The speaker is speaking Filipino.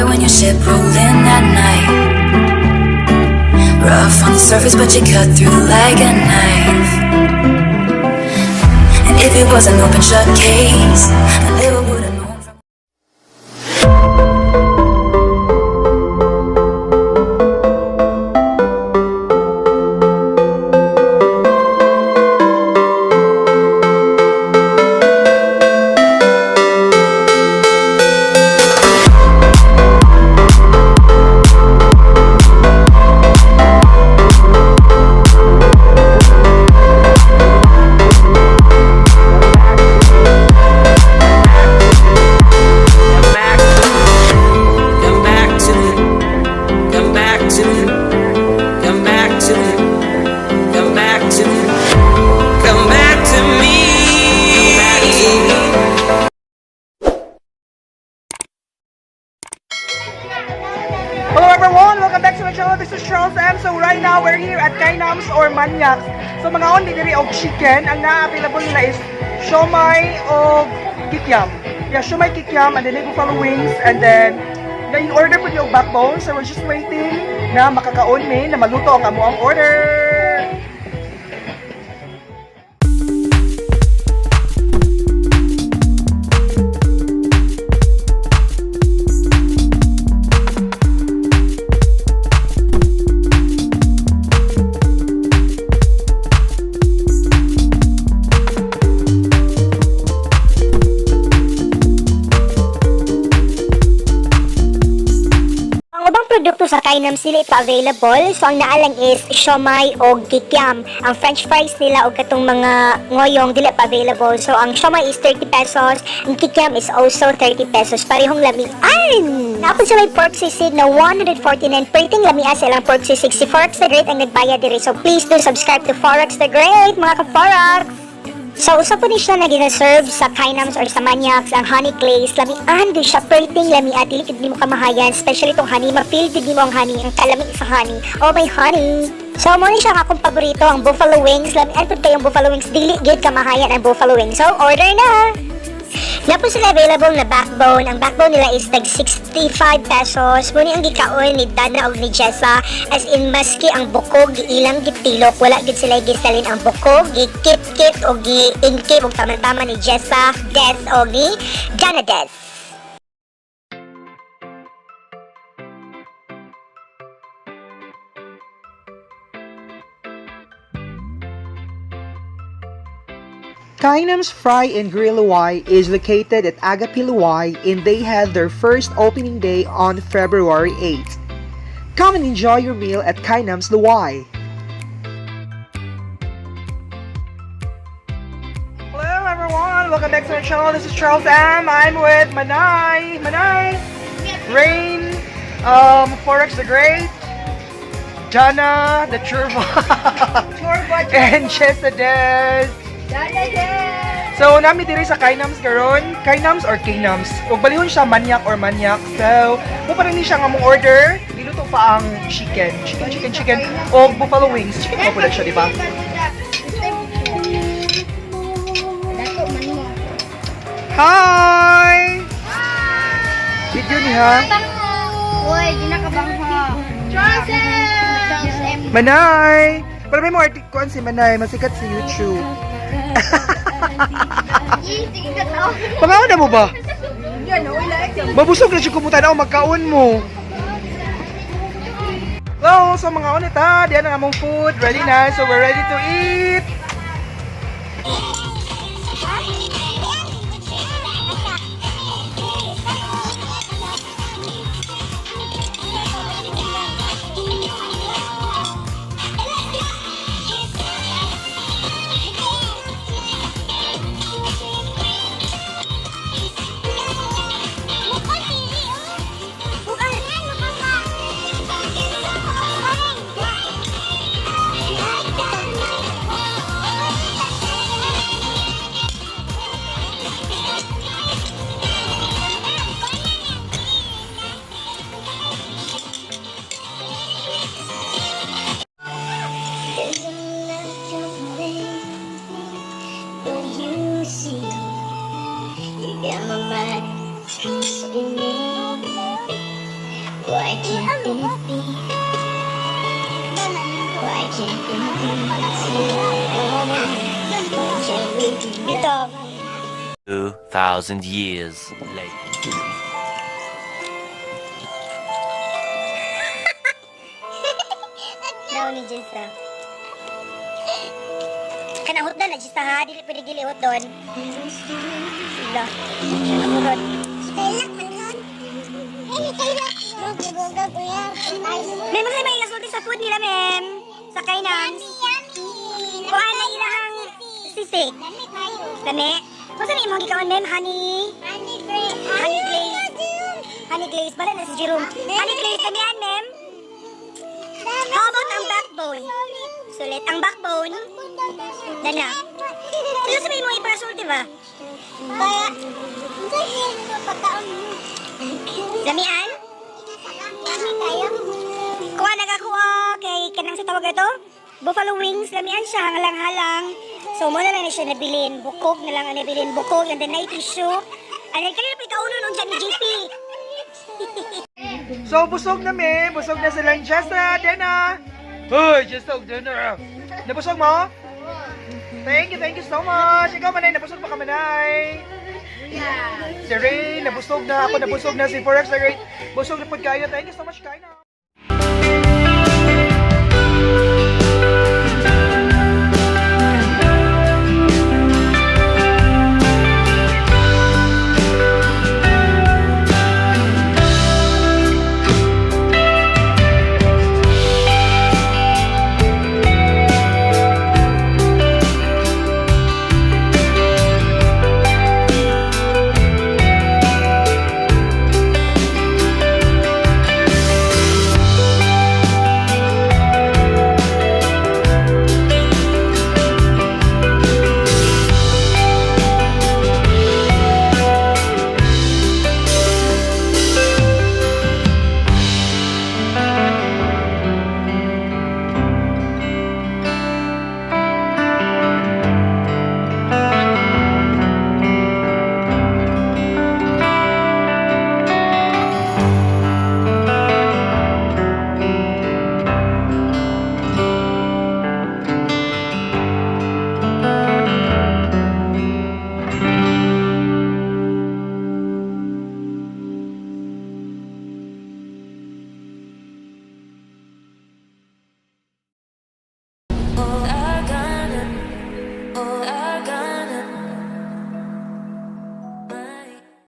water when your ship rolled in that night. Rough on the surface, but you cut through like a knife. And if it was an open shut case, I never would have known from. Hello everyone! Welcome back to my channel. This is Charles M. So right now we're here at Kaynams or Manyak. So mga on diri og chicken. Ang na-available nila is siomai o kikiam. Yeah, siomai kikiam and then buffalo wings and then in-order po niyo og backbone. So we're just waiting na makakaon na maluto ang amo ang order. Produkto sa Kaynams nila ito available. So, ang naalang is siomai o kikiam. Ang french fries nila o katong mga ngoyong dili pa available. So, ang siomai is 30 pesos. Ang kikiam is also 30 pesos. Parehong lamian. Napon sila yung pork sisig na 149. Perting lamian silang pork sisig. Si Forex the Great ang nagbayad diri. So, please do subscribe to Forex the Great, mga ka-Forex. So, usa po ni siya na gina-serve sa Kaynams or sa Manyaks, ang honey glaze. Lamian, doon siya perting lamian. Dili mo kamahayan, especially itong honey. Ma-feel mo ang honey, ang kalamig sa honey. Oh, my honey! So, mo ni siya akong paborito, ang buffalo wings. Lamian po kayong buffalo wings. Dili gid kamahayan ang buffalo wings. So, order na! Na po sila available na backbone. Ang backbone nila is tag 65 pesos. Muna ang gikaon ni Dana o ni Jessa. As in, maski ang bukog, ilang gitilok. Wala gid sila gisalin ang bukog. Gikip-kip o gi-inkip o tama-tama ni Jessa, Death o ni Jana Death. Kaynams Fry and Grill Loay is located at Agapi Loay and they had their first opening day on February 8th. Come and enjoy your meal at Kaynams Loay. Hello everyone, welcome back to my channel. This is Charles M. I'm with Manay, Rain, Forex the Great, Jana, the Churva, and Jessa Des. So, nami diri sa Kaynams karon, Kaynams or Kaynams. Ug balihon siya manyak or manyak. So, mo pa rin siya nga mong order. Niluto pa ang chicken o buffalo wings. Chicken mo pala siya, di ba? Hi! Video niya. Uy, di nakabangha. Manay! Para may mo artikuan si Manay, masikat sa YouTube. Pangaon na mo ba? Mabusog na siya kumutan ako, magkaon mo. Hello, so mga onita, diyan ang among food, ready na, so we're ready to eat. Why can't it be? Why can't it be? Ito. 2,000 years later. Nauni dyan sa... Kanahot na dyan sa ha. Dili pwede gilihot doon. Sila. Amurot. Mem, kasi may ilasulti sa food nila, Mem. Sa Kaynams. Kuha na ilahang sisi. Dami. Kung saan yung mga gikaon, Mem? Honey glaze. Honey glaze. Bala na si Jerome. Honey glaze. Damihan, Mem. How about ang backbone? Sulit. Ang backbone. Dana. Pero sabihin mo ipasulti ba? Damihan? Kuha nagakuha kay kanang sa tawag ito? Buffalo wings. Damihan siya. Hangalang-halang. So, muna lang na siya nabilin. Bukog na lang ang nabilin. Bukog. And then, night tissue. Ano, kanina pa ikauno nung dyan ni JP. So, busog na, me. Busog na silang Jessa, Dena. Hoy, Jessa, Dena. Nabusog mo? Thank you so much. Ikaw, Manay, nabusog pa ka, Manay. Si Ray, nabusog na. Ako nabusog na. Si Forex na Ray. Busog na po kayo. Thank you so much, Kaynams.